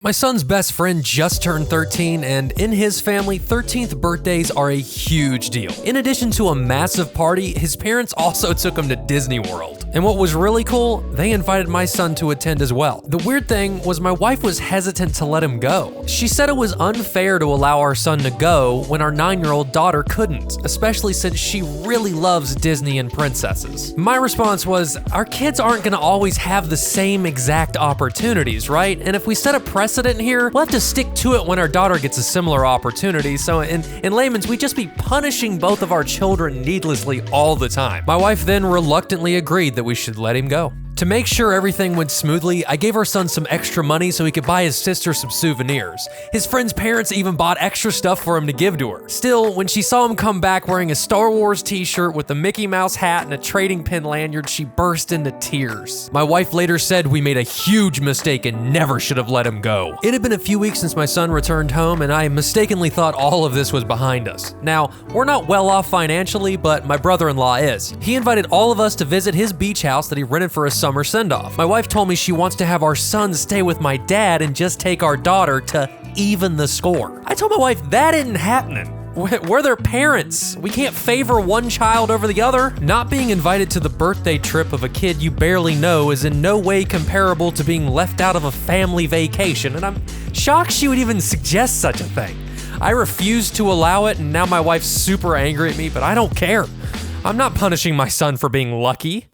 My son's best friend just turned 13, and in his family, 13th birthdays are a huge deal. In addition to a massive party, his parents also took him to Disney World. And what was really cool, they invited my son to attend as well. The weird thing was my wife was hesitant to let him go. She said it was unfair to allow our son to go when our 9-year-old daughter couldn't, especially since she really loves Disney and princesses. My response was, our kids aren't gonna always have the same exact opportunities, right? And if we set a precedent here, we'll have to stick to it when our daughter gets a similar opportunity. So in layman's, we'd just be punishing both of our children needlessly all the time. My wife then reluctantly agreed that we should let him go. To make sure everything went smoothly, I gave our son some extra money so he could buy his sister some souvenirs. His friend's parents even bought extra stuff for him to give to her. Still, when she saw him come back wearing a Star Wars t-shirt with a Mickey Mouse hat and a trading pin lanyard, she burst into tears. My wife later said we made a huge mistake and never should have let him go. It had been a few weeks since my son returned home, and I mistakenly thought all of this was behind us. Now, we're not well off financially, but my brother-in-law is. He invited all of us to visit his beach house that he rented for a summer send-off. My wife told me she wants to have our son stay with my dad and just take our daughter to even the score. I told my wife that isn't happening. We're their parents. We can't favor one child over the other. Not being invited to the birthday trip of a kid you barely know is in no way comparable to being left out of a family vacation, and I'm shocked she would even suggest such a thing. I refused to allow it, and now my wife's super angry at me, but I don't care. I'm not punishing my son for being lucky.